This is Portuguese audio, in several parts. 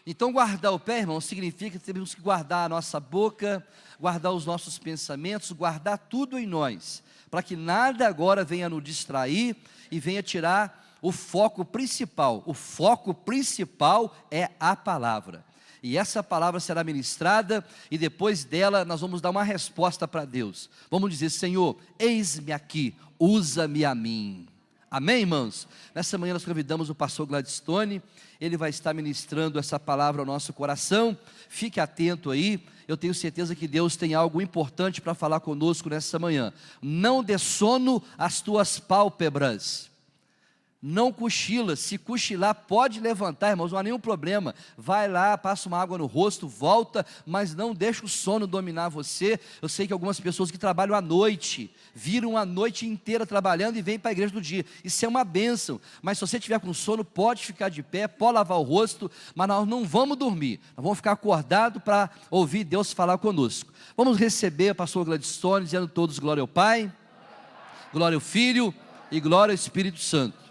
Então guardar o pé, irmão, significa que temos que guardar a nossa boca, guardar os nossos pensamentos, guardar tudo em nós, para que nada agora venha nos distrair e venha tirar o foco principal. O foco principal é a palavra. E essa palavra será ministrada e depois dela nós vamos dar uma resposta para Deus. Vamos dizer: Senhor, eis-me aqui, usa-me a mim. Amém, irmãos? Nessa manhã nós convidamos o pastor Gladstone, ele vai estar ministrando essa palavra ao nosso coração. Fique atento aí, eu tenho certeza que Deus tem algo importante para falar conosco nessa manhã. Não dê sono às tuas pálpebras. Não cochila, se cochilar pode levantar, irmãos, não há nenhum problema. Vai lá, passa uma água no rosto, volta, mas não deixa o sono dominar você. Eu sei que algumas pessoas que trabalham à noite, viram a noite inteira trabalhando e vêm para a igreja do dia. Isso é uma bênção, mas se você estiver com sono, pode ficar de pé, pode lavar o rosto, mas nós não vamos dormir, nós vamos ficar acordados para ouvir Deus falar conosco. Vamos receber o pastor Gladstone, dizendo todos glória ao Pai, glória ao Filho e glória ao Espírito Santo.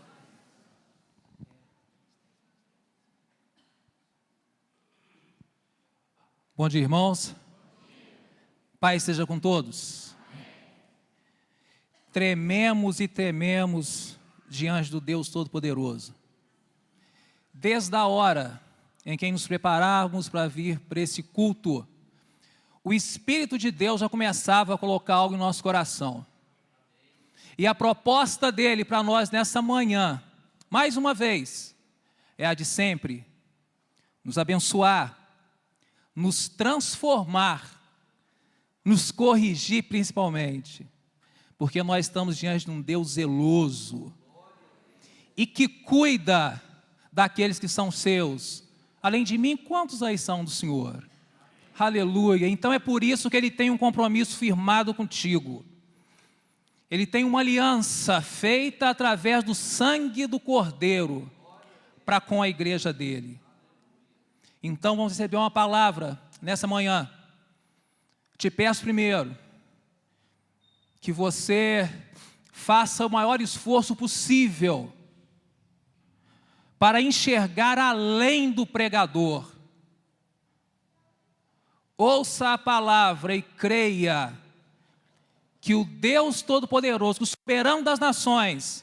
Bom dia, irmãos. Pai esteja com todos. Trememos e tememos diante do Deus Todo-Poderoso. Desde a hora em que nos preparávamos para vir para esse culto, o Espírito de Deus já começava a colocar algo em nosso coração. E a proposta dele para nós nessa manhã, mais uma vez, é a de sempre: nos abençoar, nos transformar, nos corrigir principalmente, porque nós estamos diante de um Deus zeloso e que cuida daqueles que são seus. Além de mim, quantos aí são do Senhor? Aleluia. Então é por isso que Ele tem um compromisso firmado contigo. Ele tem uma aliança feita através do sangue do Cordeiro para com a igreja dele. Então vamos receber uma palavra nessa manhã. Te peço primeiro que você faça o maior esforço possível para enxergar além do pregador. Ouça a palavra e creia que o Deus Todo-Poderoso, o soberano das nações,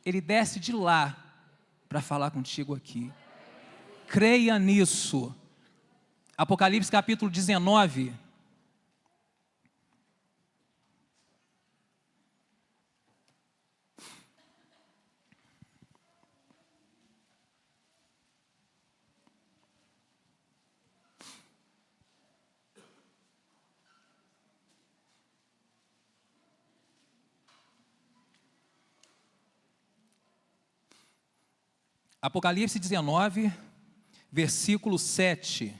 Ele desce de lá para falar contigo aqui. Creia nisso. Apocalipse capítulo 19. Apocalipse 19, versículo 7.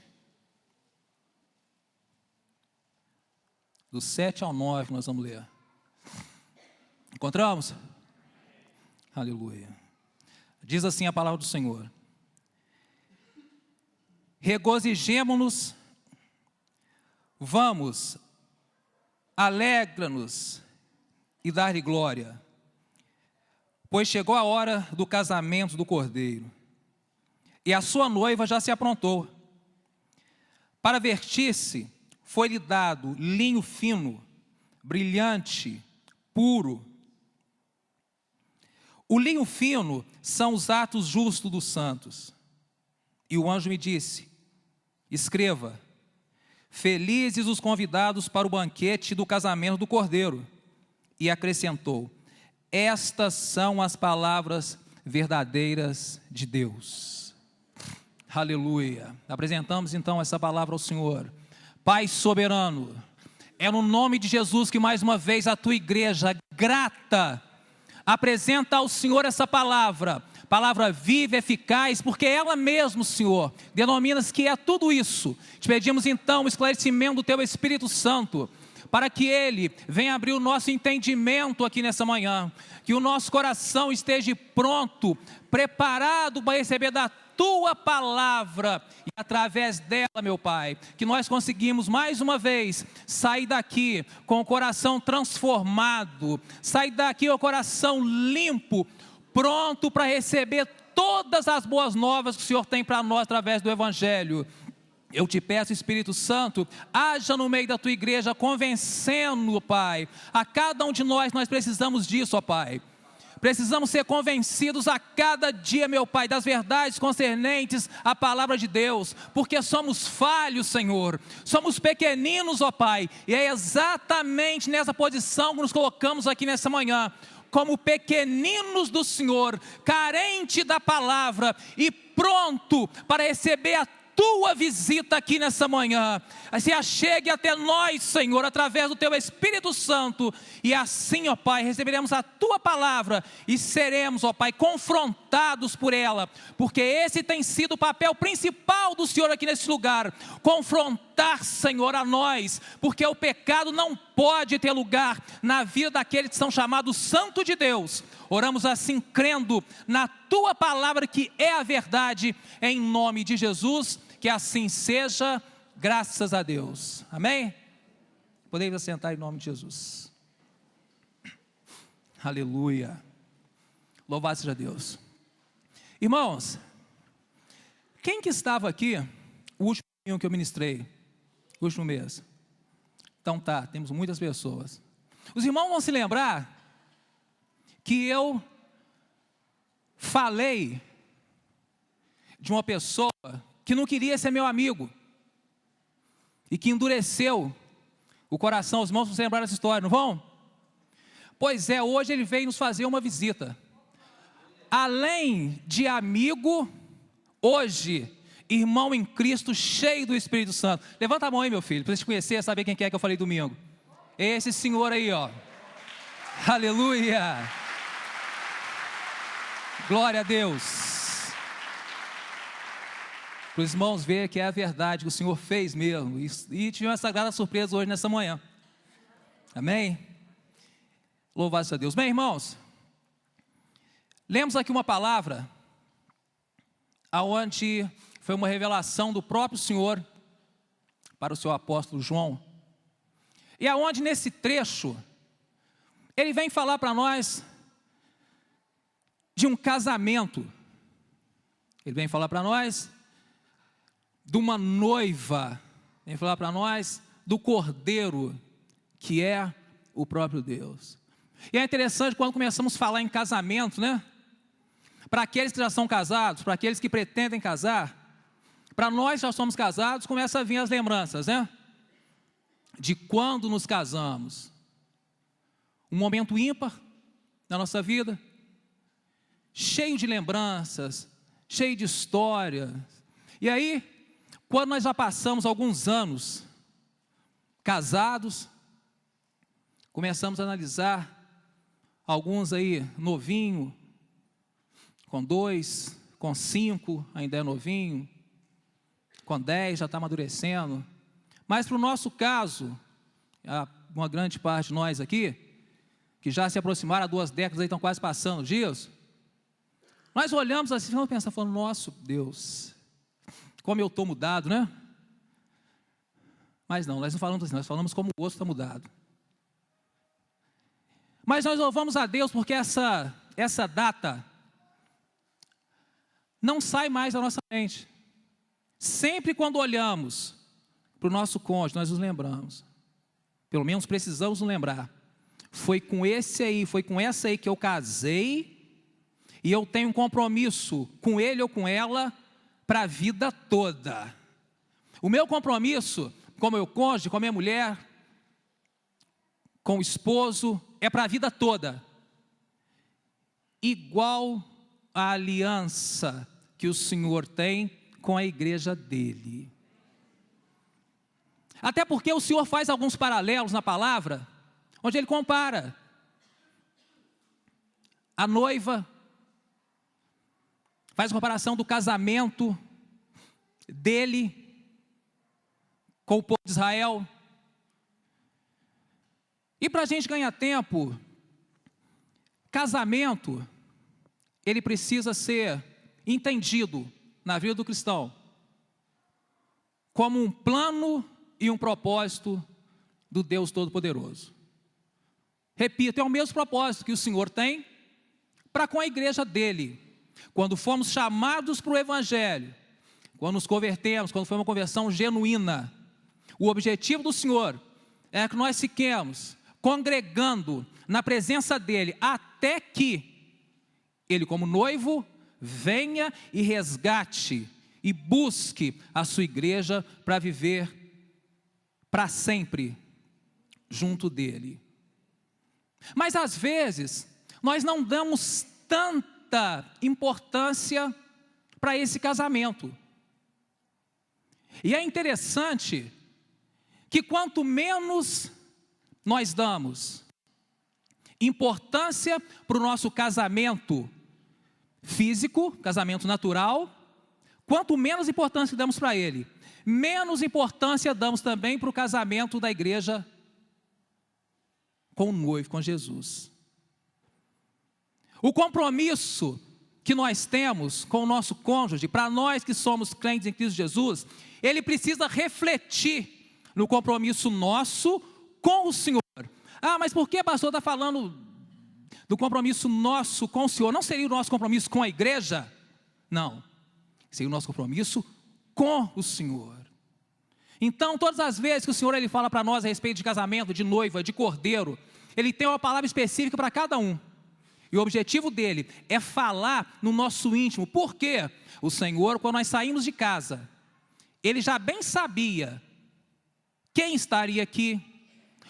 Do 7 ao 9 nós vamos ler. Encontramos? Aleluia. Diz assim a palavra do Senhor: regozijemo-nos, vamos, alegra-nos e dar-lhe glória, pois chegou a hora do casamento do Cordeiro, e a sua noiva já se aprontou. Para vestir-se, foi-lhe dado linho fino, brilhante, puro. O linho fino são os atos justos dos santos. E o anjo me disse: escreva, felizes os convidados para o banquete do casamento do Cordeiro. E acrescentou: estas são as palavras verdadeiras de Deus. Aleluia. Apresentamos então essa palavra ao Senhor. Pai soberano, é no nome de Jesus que mais uma vez a tua igreja grata apresenta ao Senhor essa palavra viva, eficaz, porque ela mesmo, Senhor, denomina-se que é tudo isso. Te pedimos então o esclarecimento do teu Espírito Santo, para que Ele venha abrir o nosso entendimento aqui nessa manhã, que o nosso coração esteja pronto, preparado para receber da Tua palavra, e através dela, meu Pai, que nós conseguimos mais uma vez sair daqui com o coração transformado, sair daqui com o coração limpo, pronto para receber todas as boas novas que o Senhor tem para nós através do Evangelho. Eu te peço, Espírito Santo, haja no meio da tua igreja, convencendo, Pai, a cada um de nós precisamos disso, ó Pai. Precisamos ser convencidos a cada dia, meu Pai, das verdades concernentes à palavra de Deus, porque somos falhos, Senhor, somos pequeninos, ó Pai, e é exatamente nessa posição que nos colocamos aqui nessa manhã, como pequeninos do Senhor, carente da palavra e pronto para receber a tua visita aqui nessa manhã. Se achegue até nós, Senhor, através do teu Espírito Santo, e assim, ó Pai, receberemos a tua palavra e seremos, ó Pai, confrontados por ela, porque esse tem sido o papel principal do Senhor aqui nesse lugar, confrontar, Senhor, a nós, porque o pecado não pode ter lugar na vida daqueles que são chamados santos de Deus. Oramos assim, crendo na tua palavra que é a verdade, em nome de Jesus. Que assim seja, graças a Deus. Amém? Podemos sentar em nome de Jesus. Aleluia. Louvado seja Deus. Irmãos, quem que estava aqui o último domingo que eu ministrei? O último mês? Então tá, temos muitas pessoas. Os irmãos vão se lembrar que eu falei de uma pessoa que não queria ser meu amigo, e que endureceu o coração. Os irmãos vão se lembrar dessa história, não vão? Pois é, hoje ele veio nos fazer uma visita. Além de amigo, hoje, irmão em Cristo, cheio do Espírito Santo. Levanta a mão aí, meu filho, para você te conhecer, saber quem que é que eu falei domingo. Esse senhor aí, ó. Aleluia. Glória a Deus. Para os irmãos verem que é a verdade que o Senhor fez mesmo. E tivemos essa grata surpresa hoje nessa manhã. Amém? Louvado seja Deus. Bem, irmãos, lemos aqui uma palavra aonde foi uma revelação do próprio Senhor para o seu apóstolo João. E aonde nesse trecho ele vem falar para nós de um casamento. Ele vem falar para nós de uma noiva, vem falar para nós do cordeiro, que é o próprio Deus. E é interessante quando começamos a falar em casamento, né? Para aqueles que já são casados, para aqueles que pretendem casar, para nós que já somos casados, começa a vir as lembranças, né? De quando nos casamos. Um momento ímpar na nossa vida, cheio de lembranças, cheio de histórias. E aí, quando nós já passamos alguns anos casados, começamos a analisar alguns aí novinho, com 2, com 5, ainda é novinho, com 10 já está amadurecendo. Mas para o nosso caso, uma grande parte de nós aqui, que já se aproximaram há 2 décadas, aí estão quase passando dias, nós olhamos assim e vamos pensar, falando, nosso Deus, como eu estou mudado, né? Mas não, nós não falamos assim, nós falamos como o outro está mudado. Mas nós louvamos a Deus porque essa data não sai mais da nossa mente. Sempre quando olhamos para o nosso cônjuge, nós nos lembramos. Pelo menos precisamos nos lembrar. Foi com esse aí, foi com essa aí que eu casei, e eu tenho um compromisso com ele ou com ela para a vida toda. O meu compromisso com o meu cônjuge, com a minha mulher, com o esposo, é para a vida toda. Igual a aliança que o Senhor tem com a igreja dele. Até porque o Senhor faz alguns paralelos na palavra, onde ele compara a noiva, faz comparação do casamento dele com o povo de Israel. E para a gente ganhar tempo, casamento, ele precisa ser entendido na vida do cristão como um plano e um propósito do Deus Todo-Poderoso. Repito, é o mesmo propósito que o Senhor tem para com a igreja dele. quando fomos chamados para o Evangelho, quando nos convertemos, quando foi uma conversão genuína, o objetivo do Senhor é que nós fiquemos congregando na presença dEle, até que Ele, como noivo, venha e resgate e busque a sua igreja para viver para sempre junto dEle. Mas às vezes, nós não damos tanta importância para esse casamento. E é interessante que quanto menos nós damos importância para o nosso casamento físico, casamento natural, quanto menos importância damos para ele, menos importância damos também para o casamento da igreja com o noivo, com Jesus. O compromisso que nós temos com o nosso cônjuge, para nós que somos crentes em Cristo Jesus, ele precisa refletir no compromisso nosso com o Senhor. Ah, mas por que, pastor, está falando do compromisso nosso com o Senhor? Não seria o nosso compromisso com a igreja? Não, seria o nosso compromisso com o Senhor. Então, todas as vezes que o Senhor ele fala para nós a respeito de casamento, de noiva, de cordeiro, Ele tem uma palavra específica para cada um. E o objetivo dele é falar no nosso íntimo. Por quê? O Senhor, quando nós saímos de casa, Ele já bem sabia quem estaria aqui,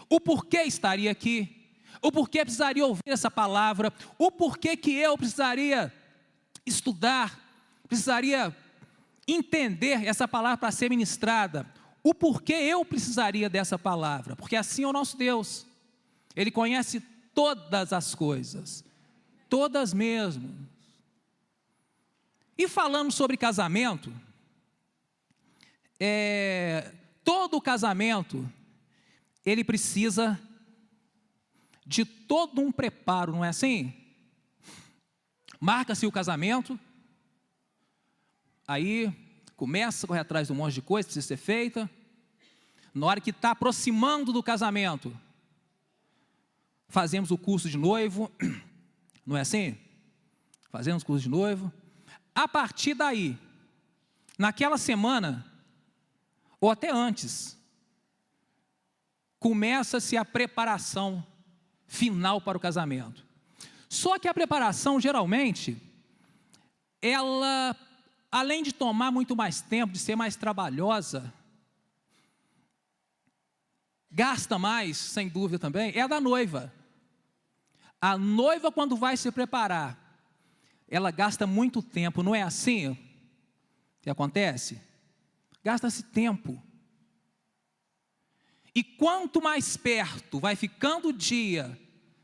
o porquê estaria aqui, o porquê precisaria ouvir essa palavra, o porquê que eu precisaria estudar, precisaria entender essa palavra para ser ministrada, o porquê eu precisaria dessa palavra, porque assim é o nosso Deus. Ele conhece todas as coisas, todas mesmo. E falando sobre casamento, todo casamento, ele precisa de todo um preparo, não é assim? Marca-se o casamento, aí começa a correr atrás de um monte de coisa que precisa ser feita. Na hora que está aproximando do casamento, fazemos o curso de noivo, não é assim? Fazemos o curso de noivo. A partir daí, naquela semana, ou até antes, começa-se a preparação final para o casamento. Só que a preparação, geralmente, ela, além de tomar muito mais tempo, de ser mais trabalhosa, gasta mais, sem dúvida também, é a da noiva. A noiva, quando vai se preparar, ela gasta muito tempo, não é assim que acontece? Gasta-se tempo. E quanto mais perto vai ficando o dia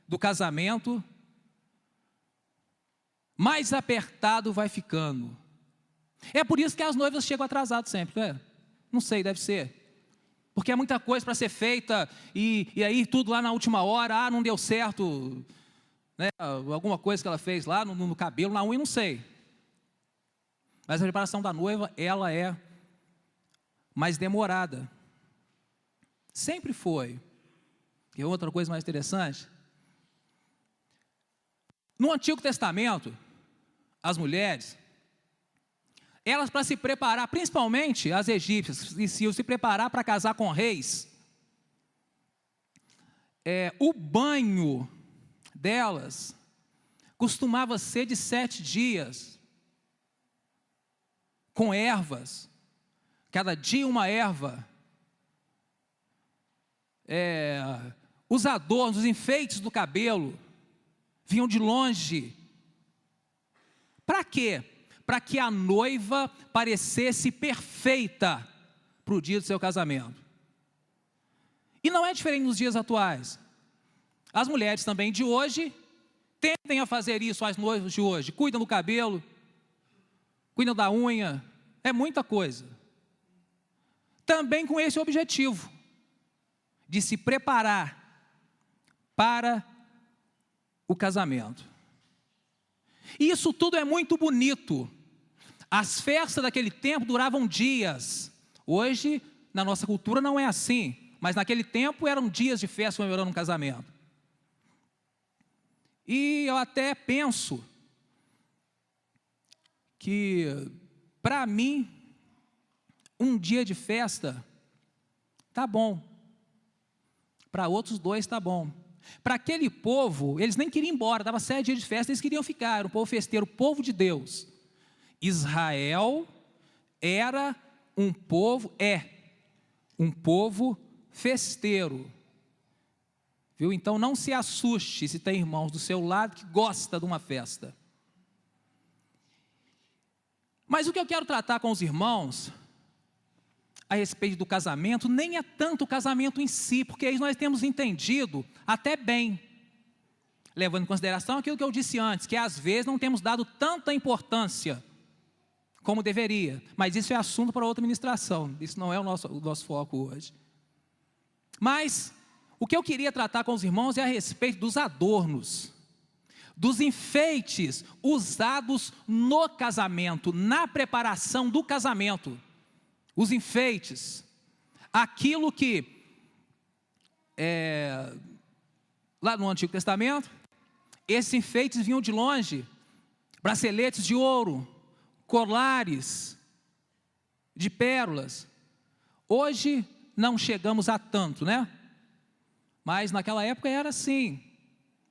do casamento, mais apertado vai ficando. É por isso que as noivas chegam atrasadas sempre, não é? Não sei, deve ser. Porque é muita coisa para ser feita, e aí tudo lá na última hora, não deu certo, né? Alguma coisa que ela fez lá no cabelo, na unha, não sei. Mas a preparação da noiva, ela é mais demorada. Sempre foi. E outra coisa mais interessante, no Antigo Testamento, as mulheres, elas, para se preparar, principalmente as egípcias, iam se preparar para casar com reis, o banho delas costumava ser de 7 dias, com ervas, cada dia uma erva. Os adornos, os enfeites do cabelo vinham de longe. Para quê? Para que a noiva parecesse perfeita para o dia do seu casamento. E não é diferente nos dias atuais. As mulheres também de hoje tendem a fazer isso, as noivas de hoje. Cuidam do cabelo, cuidam da unha, é muita coisa. Também com esse objetivo, de se preparar para o casamento. E isso tudo é muito bonito. As festas daquele tempo duravam dias. Hoje, na nossa cultura, não é assim. Mas naquele tempo eram dias de festa comemorando um casamento. E eu até penso que, para mim, um dia de festa tá bom. Para outros 2 tá bom. Para aquele povo, eles nem queriam ir embora, estava 7 dias de festa, eles queriam ficar, era um povo festeiro, o povo de Deus. Israel era um povo festeiro. Viu? Então não se assuste se tem irmãos do seu lado que gostam de uma festa. Mas o que eu quero tratar com os irmãos a respeito do casamento, nem é tanto o casamento em si, porque aí nós temos entendido até bem, levando em consideração aquilo que eu disse antes, que às vezes não temos dado tanta importância como deveria, mas isso é assunto para outra ministração, isso não é o nosso foco hoje. Mas o que eu queria tratar com os irmãos é a respeito dos adornos, dos enfeites usados no casamento, na preparação do casamento. Os enfeites, aquilo que, lá no Antigo Testamento, esses enfeites vinham de longe, braceletes de ouro, colares de pérolas. Hoje não chegamos a tanto, né? Mas naquela época era assim,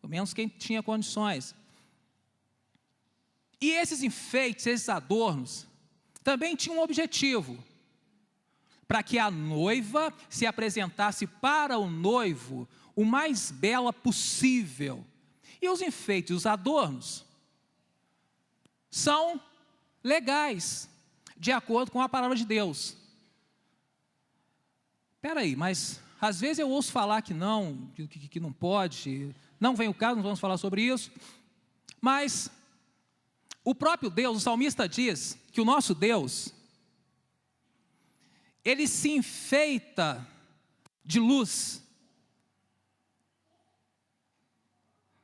pelo menos quem tinha condições. E esses enfeites, esses adornos, também tinham um objetivo, para que a noiva se apresentasse para o noivo o mais bela possível. E os enfeites, os adornos, são legais, de acordo com a palavra de Deus. Espera aí, mas às vezes eu ouço falar que não, que não pode, não vem o caso, não vamos falar sobre isso, mas o próprio Deus, o salmista diz que o nosso Deus, ele se enfeita de luz,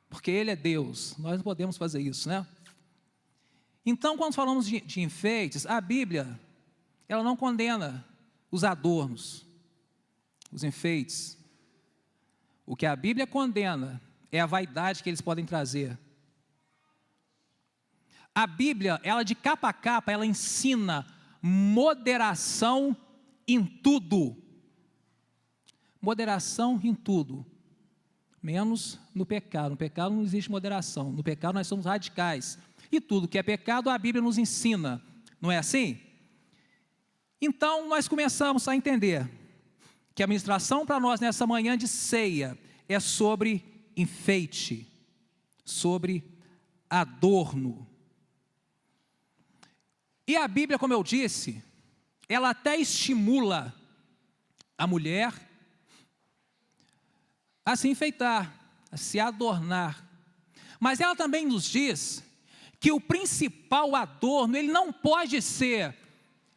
porque ele é Deus, nós não podemos fazer isso, né? Então, quando falamos de enfeites, a Bíblia, ela não condena os adornos, os enfeites. O que a Bíblia condena é a vaidade que eles podem trazer. A Bíblia, ela de capa a capa, ela ensina moderação em tudo. Moderação em tudo, menos no pecado. No pecado não existe moderação, no pecado nós somos radicais. E tudo que é pecado, a Bíblia nos ensina, não é assim? Então, nós começamos a entender que a ministração para nós nessa manhã de ceia é sobre enfeite, sobre adorno. E a Bíblia, como eu disse, ela até estimula a mulher a se enfeitar, a se adornar. Mas ela também nos diz que o principal adorno, ele não pode ser,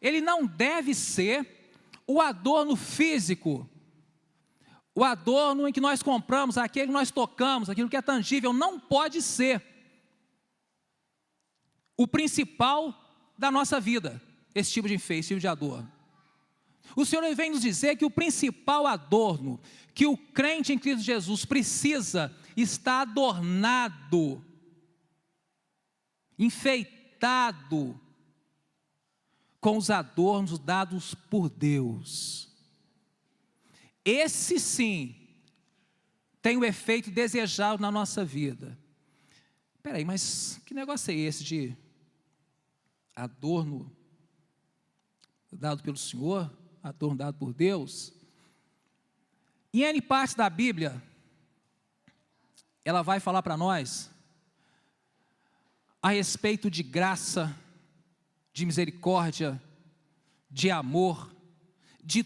ele não deve ser o adorno físico, o adorno em que nós compramos, aquele que nós tocamos, aquilo que é tangível, não pode ser o principal da nossa vida, esse tipo de enfeite, esse tipo de adorno. O Senhor vem nos dizer que o principal adorno que o crente em Cristo Jesus precisa estar adornado, enfeitado com os adornos dados por Deus. Esse sim tem o efeito desejado na nossa vida. Espera aí, mas que negócio é esse de adorno dado pelo Senhor, adorno dado por Deus? Em N partes da Bíblia, ela vai falar para nós a respeito de graça, de misericórdia, de amor, de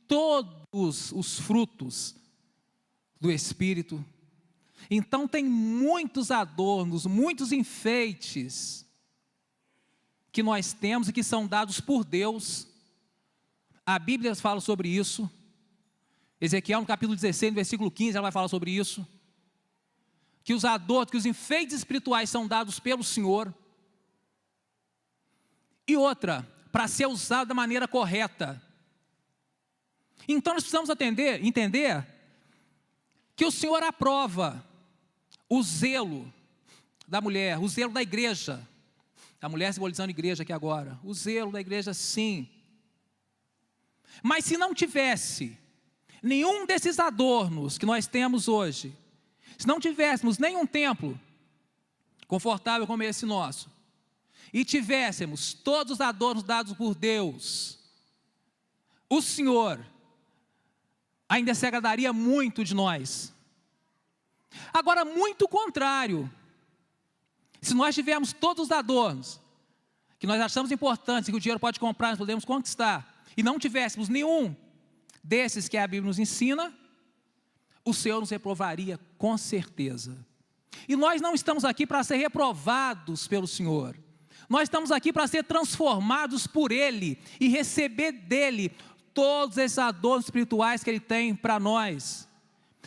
todos os frutos do Espírito. Então tem muitos adornos, muitos enfeites que nós temos e que são dados por Deus. A Bíblia fala sobre isso. Ezequiel no capítulo 16, no versículo 15, ela vai falar sobre isso. Que os adornos, que os enfeites espirituais são dados pelo Senhor. E outra, para ser usado da maneira correta. Então nós precisamos entender que o Senhor aprova o zelo da mulher, o zelo da igreja, A mulher simbolizando a igreja aqui agora. O zelo da igreja, sim. Mas se não tivesse nenhum desses adornos que nós temos hoje, se não tivéssemos nenhum templo confortável como esse nosso, e tivéssemos todos os adornos dados por Deus, o Senhor ainda se agradaria muito de nós. Agora, muito contrário, se nós tivermos todos os adornos que nós achamos importantes, que o dinheiro pode comprar, nós podemos conquistar, e não tivéssemos nenhum desses que a Bíblia nos ensina, o Senhor nos reprovaria com certeza. E nós não estamos aqui para ser reprovados pelo Senhor. Nós estamos aqui para ser transformados por Ele e receber dEle todos esses adornos espirituais que Ele tem para nós.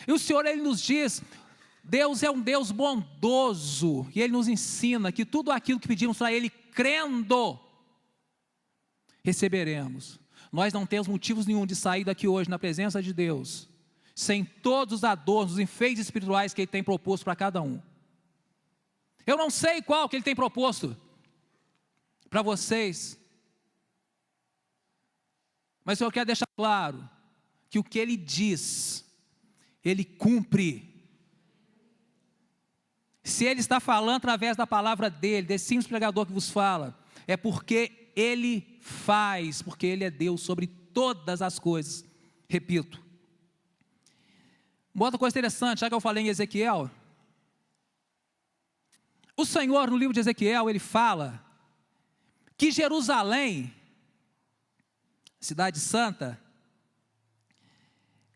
E o Senhor, Ele nos diz, Deus é um Deus bondoso, e Ele nos ensina que tudo aquilo que pedimos para Ele, crendo, receberemos. Nós não temos motivos nenhum de sair daqui hoje na presença de Deus sem todos os adornos, os enfeites espirituais que Ele tem proposto para cada um. Eu não sei qual que Ele tem proposto para vocês, mas eu quero deixar claro que o que Ele diz, Ele cumpre. Se Ele está falando através da palavra dEle, desse simples pregador que vos fala, é porque Ele faz, porque Ele é Deus sobre todas as coisas. Repito. Uma outra coisa interessante, já que eu falei em Ezequiel, o Senhor no livro de Ezequiel, Ele fala que Jerusalém, cidade santa,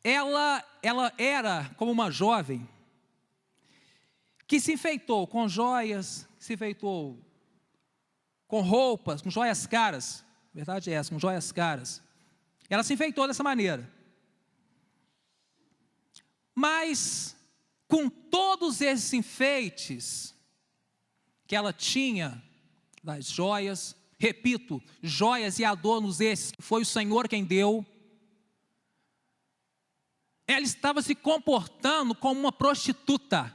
ela era como uma jovem que se enfeitou com joias, se enfeitou com roupas, com joias caras, a verdade é essa, com joias caras. Ela se enfeitou dessa maneira. Mas, com todos esses enfeites que ela tinha, das joias, repito, joias e adornos esses, que foi o Senhor quem deu, ela estava se comportando como uma prostituta.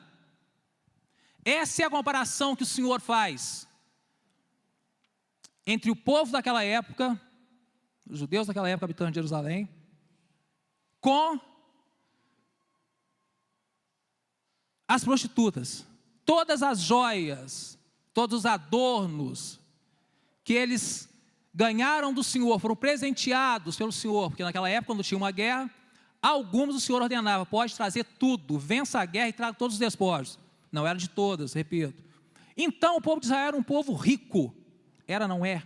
Essa é a comparação que o Senhor faz entre o povo daquela época, os judeus daquela época habitando em Jerusalém, com as prostitutas. Todas as joias, todos os adornos que eles ganharam do Senhor, foram presenteados pelo Senhor, porque naquela época, quando tinha uma guerra, alguns o Senhor ordenava, pode trazer tudo, vença a guerra e traga todos os despojos. Não era de todas, repito. Então o povo de Israel era um povo rico, era, não é,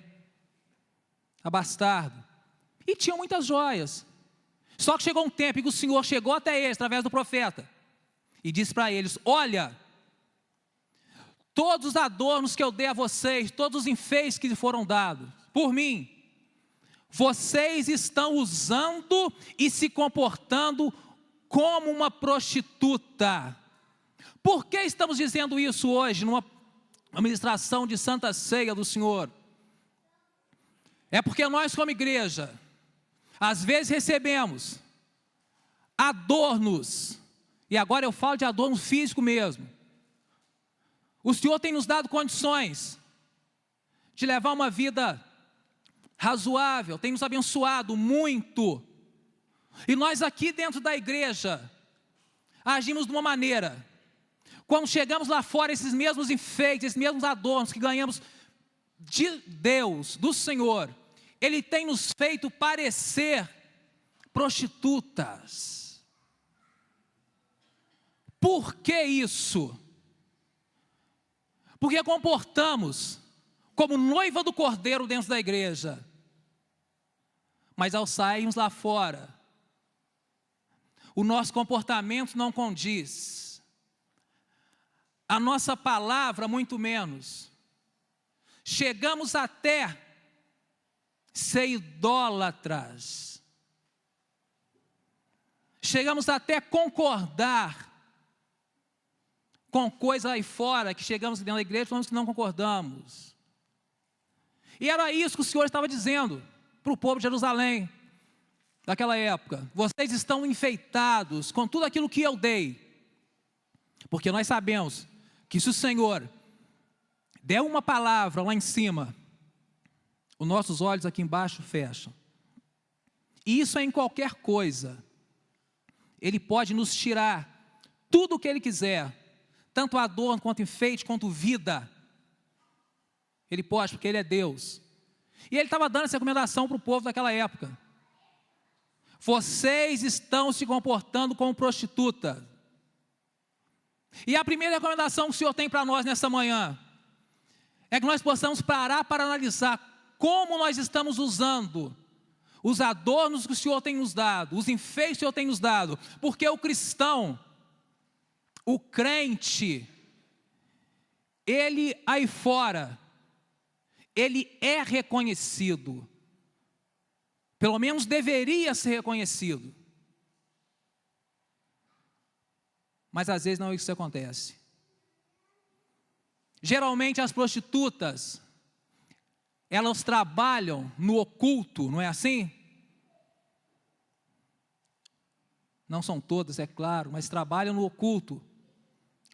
abastardo, e tinham muitas joias. Só que chegou um tempo em que o Senhor chegou até eles, através do profeta, e disse para eles, olha, todos os adornos que eu dei a vocês, todos os enfeites que foram dados por mim, vocês estão usando e se comportando como uma prostituta. Por que estamos dizendo isso hoje, numa administração de Santa Ceia do Senhor? É porque nós, como igreja, às vezes recebemos adornos, e agora eu falo de adorno físico mesmo. O Senhor tem nos dado condições de levar uma vida razoável, tem nos abençoado muito, e nós aqui dentro da igreja agimos de uma maneira. Quando chegamos lá fora, esses mesmos enfeites, esses mesmos adornos que ganhamos de Deus, do Senhor, Ele tem nos feito parecer prostitutas. Por que isso? Porque comportamos como noiva do Cordeiro dentro da igreja, mas ao sairmos lá fora, o nosso comportamento não condiz, a nossa palavra muito menos. Chegamos até ser idólatras, chegamos até concordar com coisas aí fora, que chegamos dentro da igreja e falamos que não concordamos. E era isso que o Senhor estava dizendo para o povo de Jerusalém, daquela época. Vocês estão enfeitados com tudo aquilo que eu dei, porque nós sabemos que se o Senhor der uma palavra lá em cima, os nossos olhos aqui embaixo fecham. E isso é em qualquer coisa. Ele pode nos tirar tudo o que Ele quiser, tanto adorno, quanto enfeite, quanto vida. Ele pode, porque Ele é Deus. E Ele estava dando essa recomendação para o povo daquela época. Vocês estão se comportando como prostituta. E a primeira recomendação que o Senhor tem para nós nessa manhã é que nós possamos parar para analisar como nós estamos usando os adornos que o Senhor tem nos dado, os enfeites que o Senhor tem nos dado, porque o cristão, o crente, ele aí fora, ele é reconhecido, pelo menos deveria ser reconhecido, mas às vezes não é isso que acontece. Geralmente as prostitutas, elas trabalham no oculto, não é assim? Não são todas, é claro, mas trabalham no oculto.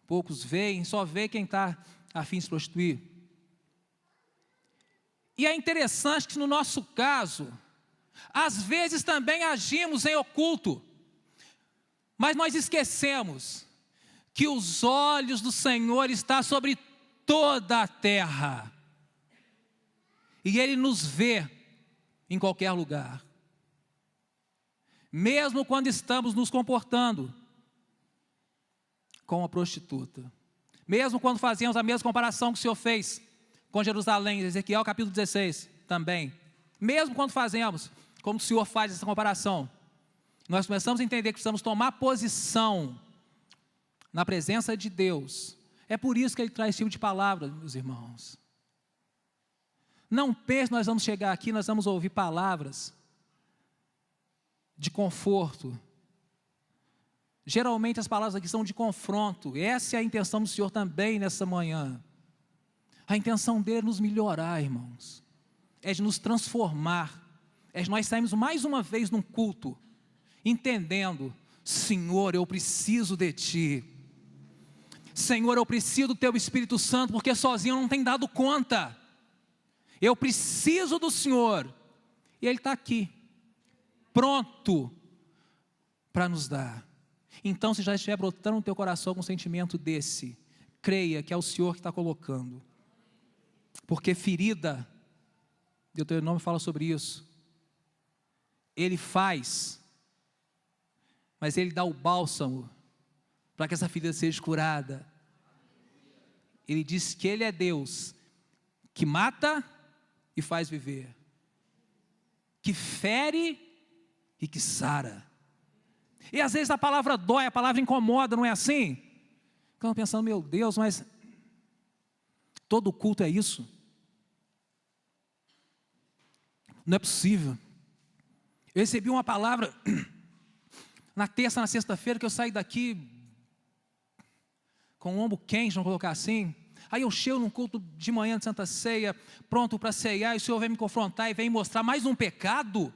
Poucos veem, só vê quem está a fim de se prostituir. E é interessante que no nosso caso, às vezes também agimos em oculto, mas nós esquecemos que os olhos do Senhor estão sobre toda a terra. E Ele nos vê em qualquer lugar. Mesmo quando estamos nos comportando como a prostituta. Mesmo quando fazemos a mesma comparação que o Senhor fez com Jerusalém, Ezequiel capítulo 16 também. Mesmo quando fazemos, como o Senhor faz essa comparação, nós começamos a entender que precisamos tomar posição na presença de Deus. É por isso que Ele traz esse tipo de palavra, meus irmãos. Não pense que nós vamos chegar aqui, nós vamos ouvir palavras de conforto. Geralmente as palavras aqui são de confronto. Essa é a intenção do Senhor também nessa manhã. A intenção dele é nos melhorar, irmãos. É de nos transformar. É de nós sairmos mais uma vez num culto, entendendo: Senhor, eu preciso de Ti. Senhor, eu preciso do Teu Espírito Santo, porque sozinho eu não tenho dado conta. Eu preciso do Senhor. E Ele está aqui, pronto para nos dar. Então, se já estiver brotando no teu coração algum sentimento desse, creia que é o Senhor que está colocando. Porque ferida, Deuteronômio fala sobre isso. Ele faz, mas Ele dá o bálsamo para que essa ferida seja curada. Ele diz que Ele é Deus que mata e faz viver, que fere e que sara. E às vezes a palavra dói, a palavra incomoda, não é assim? Ficamos pensando: meu Deus, mas todo culto é isso? Não é possível. Eu recebi uma palavra na terça, na sexta-feira, que eu saí daqui com o ombro quente, vamos colocar assim. Aí eu chego num culto de manhã de Santa Ceia, pronto para ceiar, e o Senhor vem me confrontar e vem mostrar mais um pecado.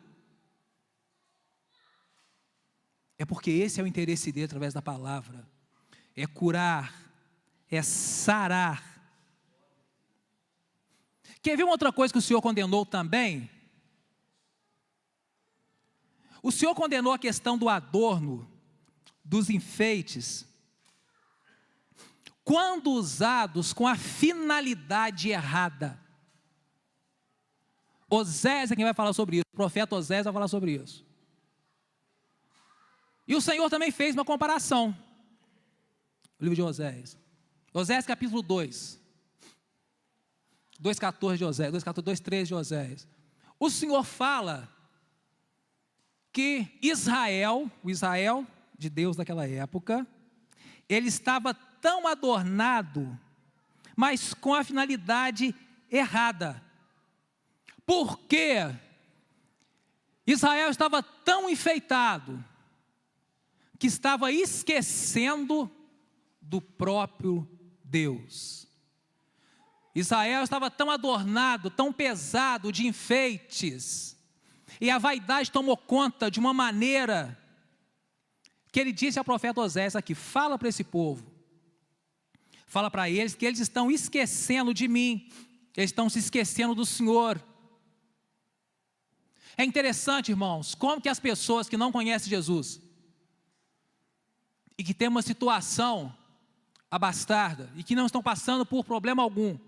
É porque esse é o interesse dele através da palavra. É curar, é sarar. Quer ver uma outra coisa que o Senhor condenou também? O Senhor condenou a questão do adorno, dos enfeites, quando usados com a finalidade errada. Osés é quem vai falar sobre isso, o profeta Osés vai falar sobre isso. E o Senhor também fez uma comparação. O livro de Osés. Osés capítulo 2. 2,14 de Osés, 2,14, 2,13 de Osés. O Senhor fala que Israel, o Israel de Deus daquela época, ele estava tão adornado, mas com a finalidade errada. Porque Israel estava tão enfeitado, que estava esquecendo do próprio Deus. Israel estava tão adornado, tão pesado de enfeites, e a vaidade tomou conta de uma maneira que ele disse ao profeta Osés aqui: fala para esse povo, fala para eles que eles estão esquecendo de mim, eles estão se esquecendo do Senhor. É interessante, irmãos, como que as pessoas que não conhecem Jesus e que têm uma situação abastarda e que não estão passando por problema algum,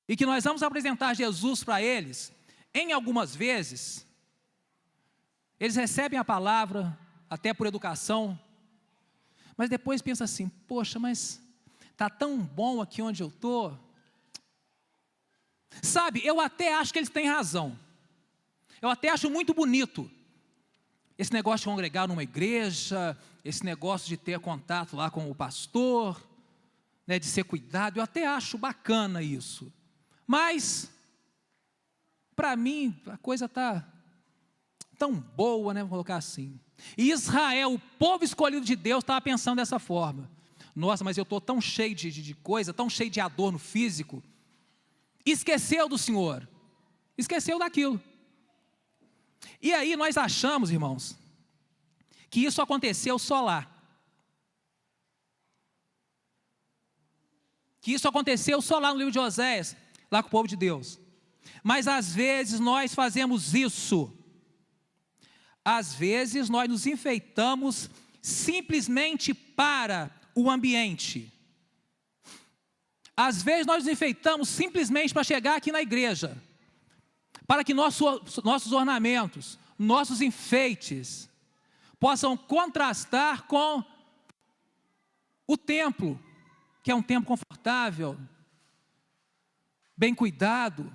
e que nós vamos apresentar Jesus para eles, em algumas vezes, eles recebem a palavra, até por educação, mas depois pensam assim: poxa, mas está tão bom aqui onde eu estou. Sabe, eu até acho que eles têm razão, eu até acho muito bonito esse negócio de congregar numa igreja, esse negócio de ter contato lá com o pastor, né, de ser cuidado, eu até acho bacana isso. Mas, para mim, a coisa está tão boa, né, vou colocar assim. E Israel, o povo escolhido de Deus, estava pensando dessa forma: nossa, mas eu estou tão cheio de coisa, tão cheio de adorno físico. Esqueceu do Senhor, esqueceu daquilo. E aí nós achamos, irmãos, que isso aconteceu só lá. Que isso aconteceu só lá no livro de Oséias, lá com o povo de Deus. Mas às vezes nós fazemos isso. Às vezes nós nos enfeitamos simplesmente para o ambiente. Às vezes nós nos enfeitamos simplesmente para chegar aqui na igreja, para que nossos ornamentos, nossos enfeites, possam contrastar com o templo, que é um templo confortável, bem cuidado.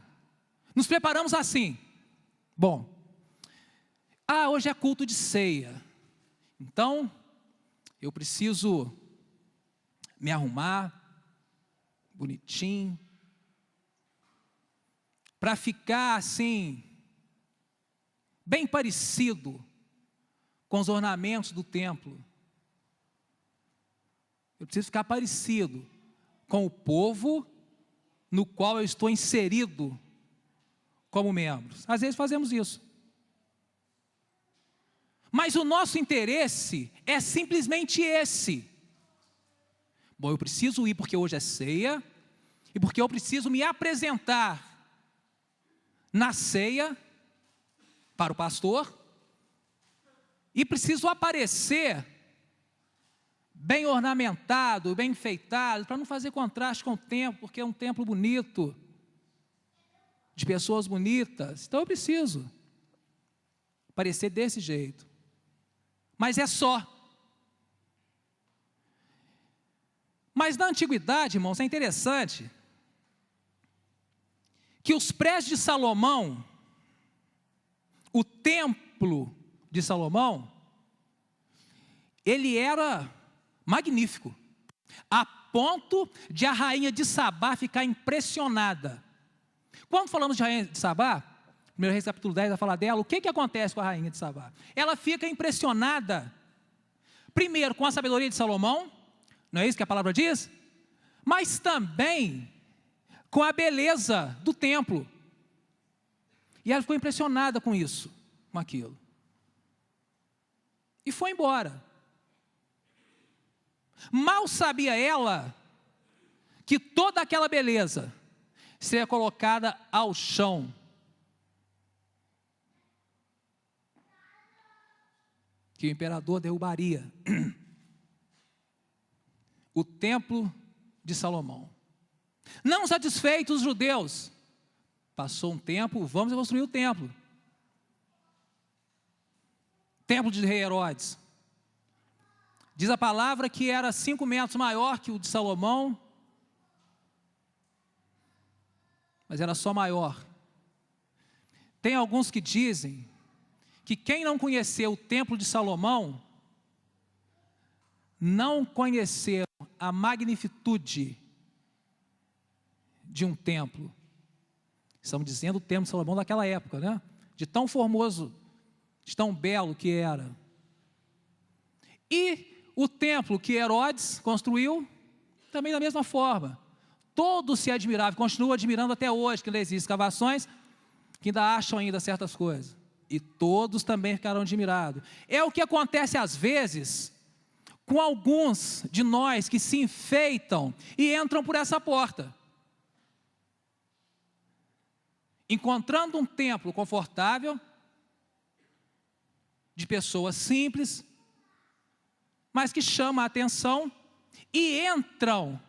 Nos preparamos assim: bom, hoje é culto de ceia, então eu preciso me arrumar bonitinho, para ficar assim, bem parecido com os ornamentos do templo. Eu preciso ficar parecido com o povo no qual eu estou inserido como membro. Às vezes fazemos isso. Mas o nosso interesse é simplesmente esse: bom, eu preciso ir porque hoje é ceia, e porque eu preciso me apresentar na ceia para o pastor, e preciso aparecer bem ornamentado, bem enfeitado, para não fazer contraste com o templo, porque é um templo bonito, de pessoas bonitas. Então eu preciso aparecer desse jeito. Mas é só. Mas na antiguidade, irmãos, é interessante que os prédios de Salomão, o templo de Salomão, ele era magnífico, a ponto de a rainha de Sabá ficar impressionada. Quando falamos de rainha de Sabá, 1 Reis capítulo 10 vai falar dela, o que acontece com a rainha de Sabá? Ela fica impressionada, primeiro com a sabedoria de Salomão, não é isso que a palavra diz? Mas também com a beleza do templo. E ela ficou impressionada com isso, com aquilo. E foi embora. Mal sabia ela que toda aquela beleza seria colocada ao chão. Que o imperador derrubaria o templo de Salomão. Não satisfeitos os judeus, passou um tempo, vamos construir o templo. Templo de rei Herodes. Diz a palavra que era 5 metros maior que o de Salomão, mas era só maior. Tem alguns que dizem que quem não conheceu o templo de Salomão, não conheceu a magnitude de um templo. Estamos dizendo o templo de Salomão daquela época, né? De tão formoso, de tão belo que era. E o templo que Herodes construiu, também da mesma forma. Todos se admiravam, continuam admirando até hoje, que existem escavações que ainda acham ainda certas coisas. E todos também ficaram admirados. É o que acontece às vezes com alguns de nós que se enfeitam e entram por essa porta, encontrando um templo confortável, de pessoas simples, mas que chama a atenção, e entram,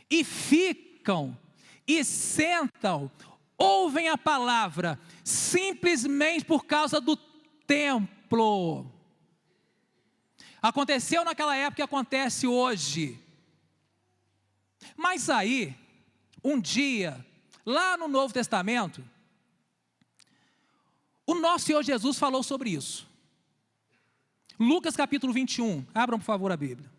e ficam, e sentam, ouvem a palavra, simplesmente por causa do templo. Aconteceu naquela época e acontece hoje. Mas aí, um dia, lá no Novo Testamento, o nosso Senhor Jesus falou sobre isso. Lucas capítulo 21, abram por favor a Bíblia.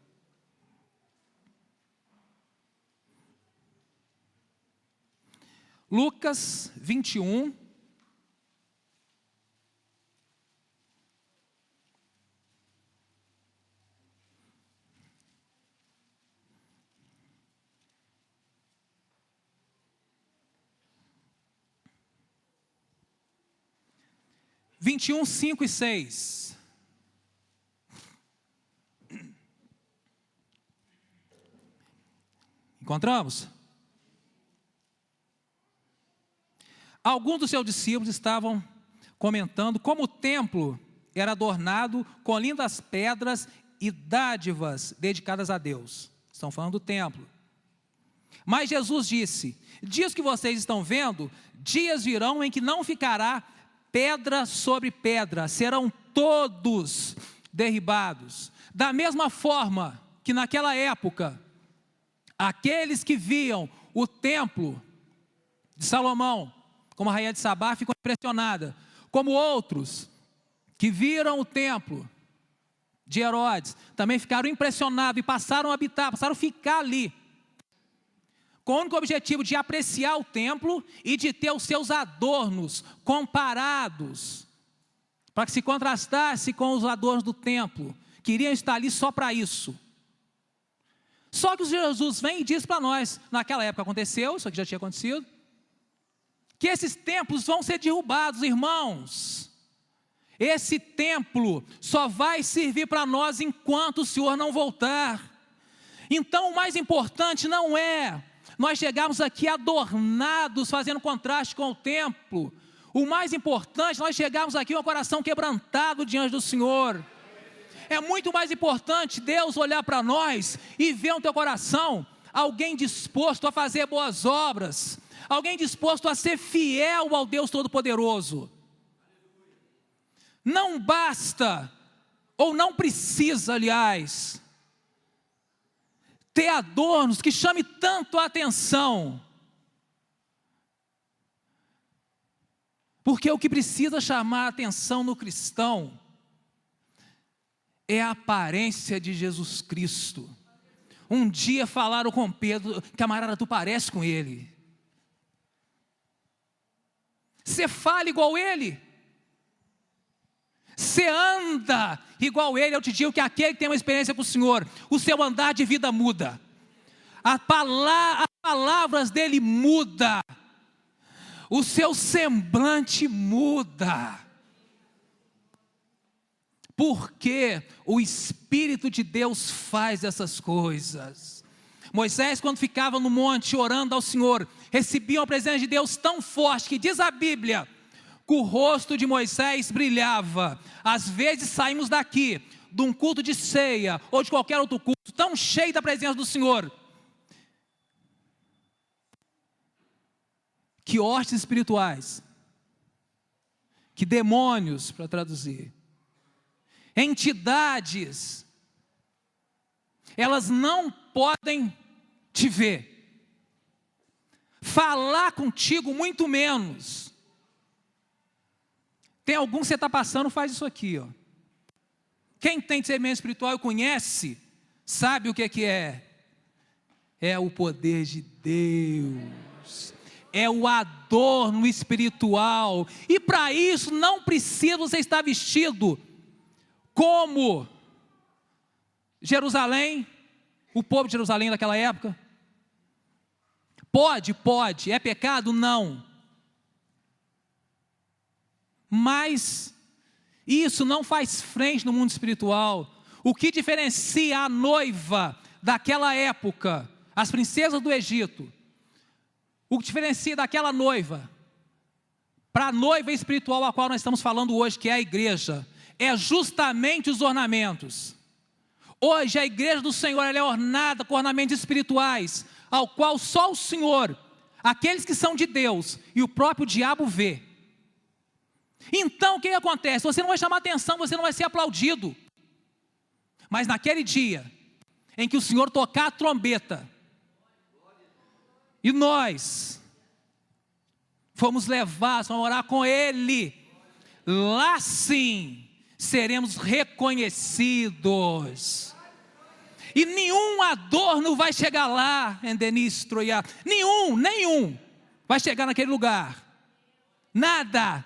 Lucas 21. Vinte e um, 5 e 6. Encontramos? Alguns dos seus discípulos estavam comentando como o templo era adornado com lindas pedras e dádivas dedicadas a Deus. Estão falando do templo. Mas Jesus disse: dias que vocês estão vendo, dias virão em que não ficará pedra sobre pedra, serão todos derribados. Da mesma forma que naquela época, aqueles que viam o templo de Salomão, como a rainha de Sabá, ficou impressionada, como outros que viram o templo de Herodes, também ficaram impressionados e passaram a habitar, passaram a ficar ali, com o único objetivo de apreciar o templo e de ter os seus adornos comparados, para que se contrastasse com os adornos do templo. Queriam estar ali só para isso. Só que Jesus vem e diz para nós, naquela época aconteceu, isso aqui já tinha acontecido, que esses templos vão ser derrubados, irmãos. Esse templo só vai servir para nós enquanto o Senhor não voltar. Então o mais importante não é nós chegarmos aqui adornados, fazendo contraste com o templo. O mais importante é nós chegarmos aqui com o coração quebrantado diante do Senhor. É muito mais importante Deus olhar para nós e ver no teu coração alguém disposto a fazer boas obras, alguém disposto a ser fiel ao Deus Todo-Poderoso. Não basta, ou não precisa, aliás, ter adornos que chame tanto a atenção, porque o que precisa chamar a atenção no cristão é a aparência de Jesus Cristo. Um dia falaram com Pedro: camarada, tu parece com ele. Você fala igual ele, você anda igual ele. Eu te digo que aquele que tem uma experiência com o Senhor, o seu andar de vida muda, as palavras dele muda, o seu semblante muda, porque o Espírito de Deus faz essas coisas. Moisés, quando ficava no monte orando ao Senhor, recebia a presença de Deus tão forte que diz a Bíblia que o rosto de Moisés brilhava. Às vezes saímos daqui de um culto de ceia ou de qualquer outro culto tão cheio da presença do Senhor que hostes espirituais, que demônios, para traduzir, entidades, elas não podem te ver, falar contigo muito menos. Tem algum que você está passando, faz isso aqui, ó. Quem tem discernimento espiritual e conhece, sabe o que é. É o poder de Deus, é o adorno espiritual. E para isso não precisa você estar vestido como Jerusalém, o povo de Jerusalém daquela época. Pode, é pecado? Não. Mas isso não faz frente no mundo espiritual. O que diferencia a noiva daquela época, as princesas do Egito, o que diferencia daquela noiva para a noiva espiritual a qual nós estamos falando hoje, que é a igreja, é justamente os ornamentos. Hoje a igreja do Senhor, ela é ornada com ornamentos espirituais, ao qual só o Senhor, aqueles que são de Deus e o próprio diabo vê. Então o que acontece? Você não vai chamar atenção, você não vai ser aplaudido. Mas naquele dia em que o Senhor tocar a trombeta e nós fomos levados a morar com Ele, lá sim seremos reconhecidos. E nenhum adorno vai chegar lá, nenhum vai chegar naquele lugar. Nada.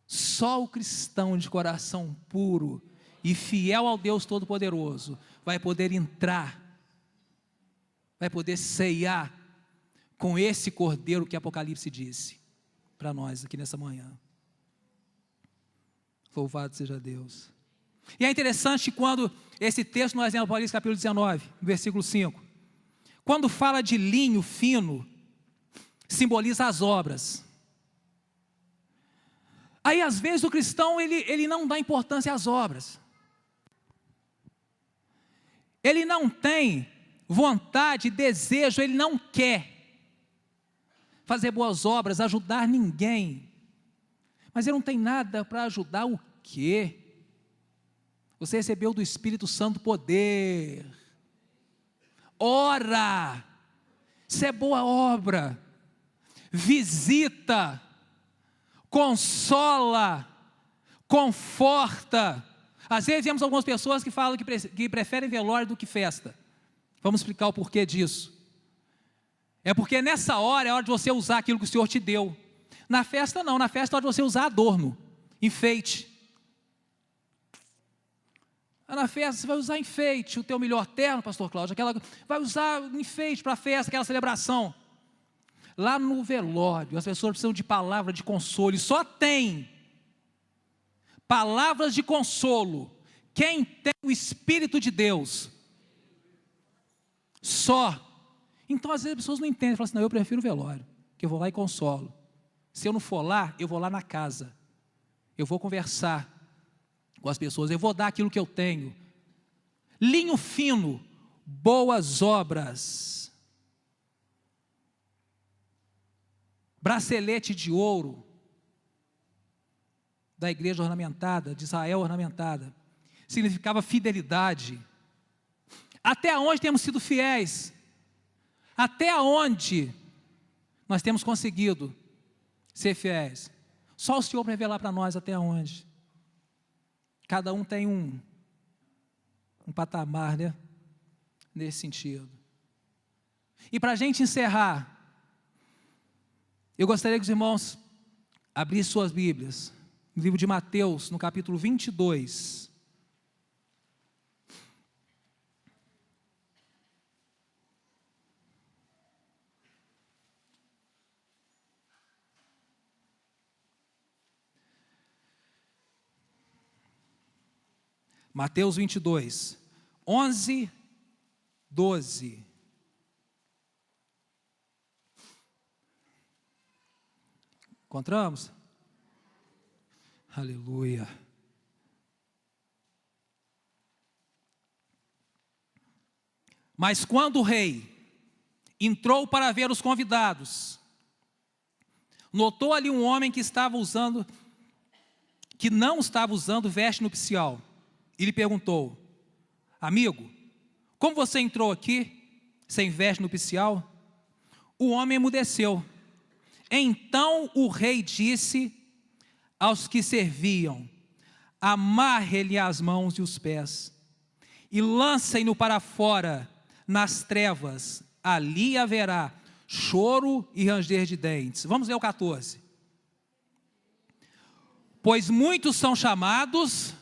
Só o cristão de coração puro e fiel ao Deus Todo-Poderoso vai poder entrar, vai poder ceiar com esse cordeiro que Apocalipse disse para nós aqui nessa manhã. Louvado seja Deus. E é interessante quando esse texto nós lemos Apocalipse capítulo 19, versículo 5. Quando fala de linho fino, simboliza as obras. Aí às vezes o cristão ele não dá importância às obras. Ele não tem vontade, desejo, ele não quer fazer boas obras, ajudar ninguém. Mas ele não tem nada para ajudar o quê? Você recebeu do Espírito Santo poder. Ora, isso é boa obra. Visita, consola, conforta. Às vezes vemos algumas pessoas que falam que preferem velório do que festa. Vamos explicar o porquê disso. É porque nessa hora é hora de você usar aquilo que o Senhor te deu. Na festa não, na festa é hora de você usar adorno, enfeite. Na festa você vai usar enfeite, o teu melhor terno, pastor Cláudio, vai usar enfeite para a festa, aquela celebração. Lá no velório, as pessoas precisam de palavra de consolo, e só tem palavras de consolo quem tem o Espírito de Deus. Só. Então às vezes as pessoas não entendem, falam assim, não, eu prefiro o velório, que eu vou lá e consolo. Se eu não for lá, eu vou lá na casa, eu vou conversar com as pessoas, eu vou dar aquilo que eu tenho. Linho fino, boas obras. Bracelete de ouro, da igreja ornamentada, de Israel ornamentada, significava fidelidade. Até onde temos sido fiéis? Até onde nós temos conseguido ser fiéis? Só o Senhor para revelar para nós até onde. Cada um tem um patamar, né? Nesse sentido. E para a gente encerrar, eu gostaria que os irmãos abrissem suas Bíblias, no livro de Mateus, no capítulo 22. Mateus 22, 11, 12. Encontramos? Aleluia. Mas quando o rei entrou para ver os convidados, notou ali um homem que não estava usando veste nupcial. E lhe perguntou, amigo, como você entrou aqui sem veste nupcial? O homem emudeceu. Então o rei disse aos que serviam, amarre-lhe as mãos e os pés, e lancem-no para fora nas trevas, ali haverá choro e ranger de dentes. Vamos ler o 14. Pois muitos são chamados,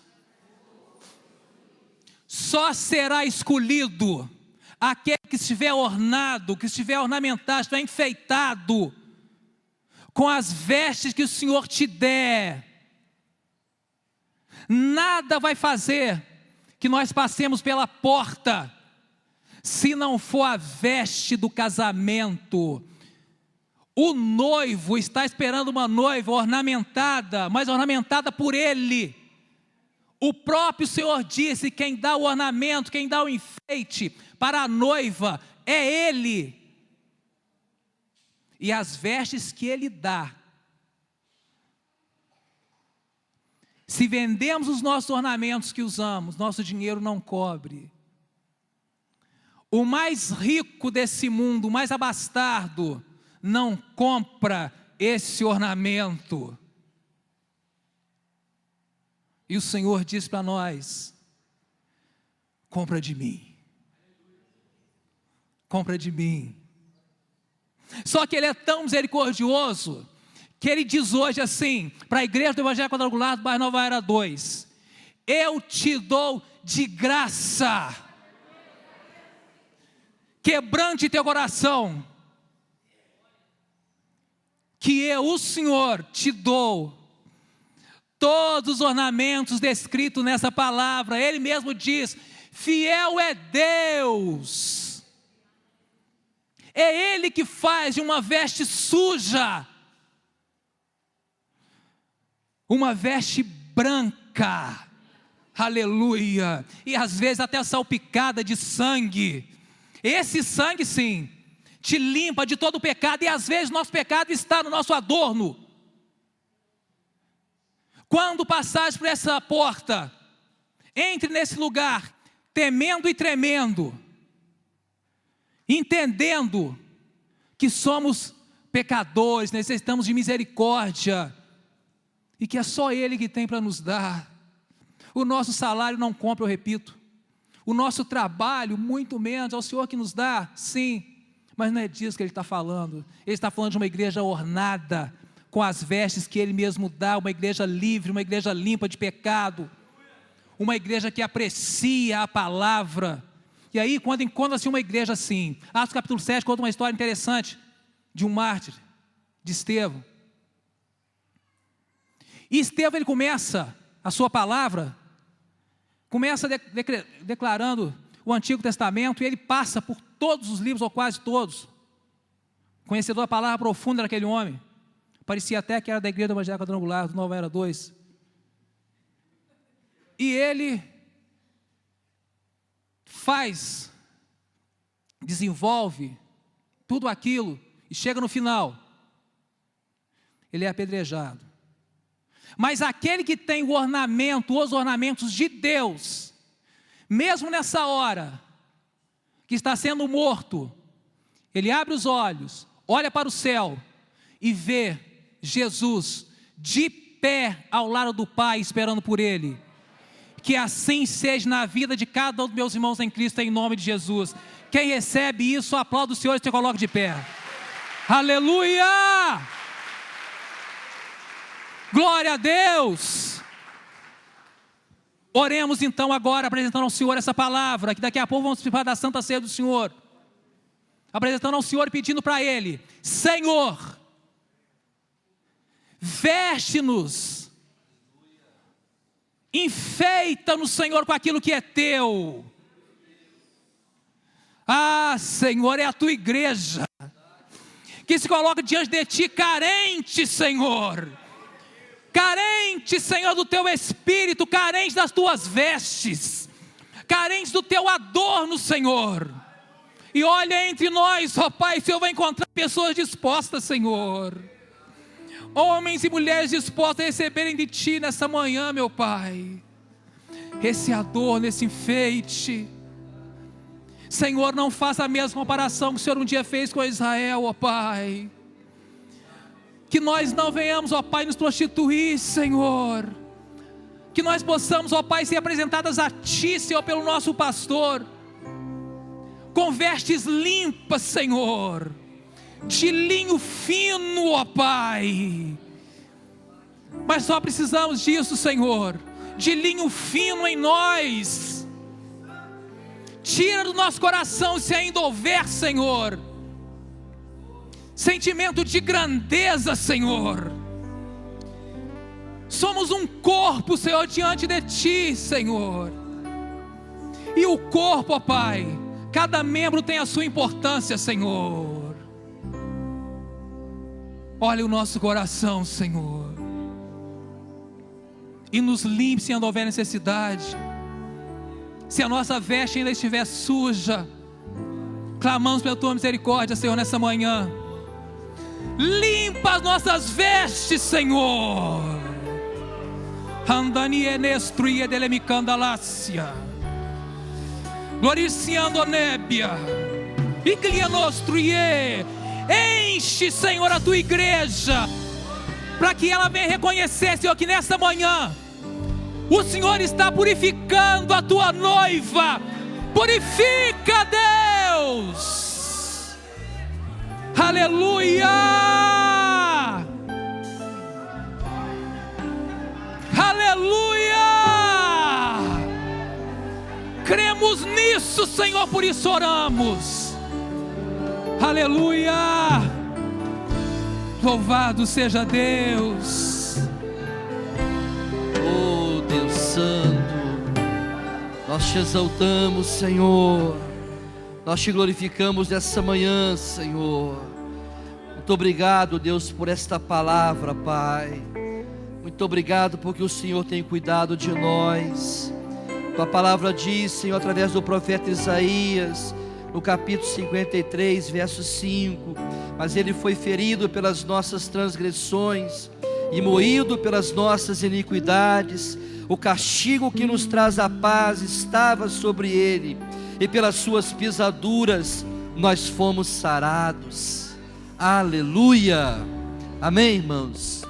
só será escolhido aquele que estiver ornado, que estiver ornamentado, estiver enfeitado com as vestes que o Senhor te der. Nada vai fazer que nós passemos pela porta, se não for a veste do casamento. O noivo está esperando uma noiva ornamentada, mas ornamentada por Ele. O próprio Senhor disse: quem dá o ornamento, quem dá o enfeite para a noiva é Ele. E as vestes que Ele dá, se vendemos os nossos ornamentos que usamos, nosso dinheiro não cobre. O mais rico desse mundo, o mais abastardo, não compra esse ornamento. E o Senhor diz para nós: compra de mim. Compra de mim. Só que Ele é tão misericordioso, que Ele diz hoje assim, para a igreja do Evangelho Quadrangular do bairro Nova Era 2, eu te dou de graça, quebrante teu coração, que eu, o Senhor, te dou todos os ornamentos descritos nessa palavra. Ele mesmo diz: fiel é Deus, é Ele que faz de uma veste suja uma veste branca, aleluia, e às vezes até salpicada de sangue. Esse sangue sim, te limpa de todo o pecado, e às vezes nosso pecado está no nosso adorno. Quando passares por essa porta, entre nesse lugar, temendo e tremendo, entendendo que somos pecadores, necessitamos de misericórdia, e que é só Ele que tem para nos dar. O nosso salário não compra, eu repito. O nosso trabalho, muito menos, é o Senhor que nos dá, sim. Mas não é disso que Ele está falando. Ele está falando de uma igreja ornada, com as vestes que Ele mesmo dá, uma igreja livre, uma igreja limpa de pecado, uma igreja que aprecia a palavra. E aí, quando encontra-se uma igreja assim, Atos capítulo 7 conta uma história interessante, de um mártir, de Estevão. E Estevão, ele começa a sua palavra, começa declarando o Antigo Testamento, e ele passa por todos os livros, ou quase todos, conhecedor da palavra profunda daquele homem. Parecia até que era da igreja do Evangelho Quadrangular, do Nova Era 2. E ele desenvolve tudo aquilo, e chega no final, ele é apedrejado. Mas aquele que tem o ornamento, os ornamentos de Deus, mesmo nessa hora, que está sendo morto, ele abre os olhos, olha para o céu, e vê Jesus de pé ao lado do Pai, esperando por ele. Que assim seja na vida de cada um dos meus irmãos em Cristo, em nome de Jesus. Quem recebe isso, aplauda o Senhor e se coloque de pé. Aleluia! Glória a Deus! Oremos então agora, apresentando ao Senhor essa palavra, que daqui a pouco vamos participar da Santa Ceia do Senhor. Apresentando ao Senhor e pedindo para Ele: Senhor, veste-nos, enfeita-nos, Senhor, com aquilo que é Teu. Ah, Senhor, é a Tua igreja, que se coloca diante de Ti carente, Senhor. Carente, Senhor, do Teu Espírito, carente das Tuas vestes, carente do Teu adorno, Senhor. E olha entre nós, ó Pai, o Senhor vai encontrar pessoas dispostas, Senhor. Homens e mulheres dispostos a receberem de Ti nessa manhã, meu Pai, esse adorno, esse enfeite. Senhor, não faça a mesma comparação que o Senhor um dia fez com Israel, ó Pai. Que nós não venhamos, ó Pai, nos prostituir, Senhor. Que nós possamos, ó Pai, ser apresentadas a Ti, Senhor, pelo nosso pastor, com vestes limpas, Senhor, de linho fino, ó Pai. Mas só precisamos disso, Senhor, de linho fino em nós. Tira do nosso coração, se ainda houver, Senhor, sentimento de grandeza, Senhor. Somos um corpo, Senhor, diante de Ti, Senhor. E o corpo, ó Pai, cada membro tem a sua importância, Senhor. Olha o nosso coração, Senhor, e nos limpe se ainda houver necessidade. Se a nossa veste ainda estiver suja, clamamos pela Tua misericórdia, Senhor, nessa manhã. Limpa as nossas vestes, Senhor. Andanie nestruie delemicandalacia, gloriciando nébia, iglianostruie. Enche, Senhor, a Tua igreja, para que ela venha reconhecer, Senhor, que nesta manhã o Senhor está purificando a Tua noiva. Purifica, Deus. Aleluia, aleluia. Cremos nisso, Senhor, por isso oramos. Aleluia. Louvado seja Deus. Oh Deus Santo, nós Te exaltamos, Senhor. Nós Te glorificamos nessa manhã, Senhor. Muito obrigado, Deus, por esta palavra, Pai. Muito obrigado porque o Senhor tem cuidado de nós. Tua palavra diz, Senhor, através do profeta Isaías, no capítulo 53, verso 5: mas Ele foi ferido pelas nossas transgressões e moído pelas nossas iniquidades. O castigo que nos traz a paz estava sobre Ele, e pelas suas pisaduras nós fomos sarados. Aleluia. Amém, irmãos?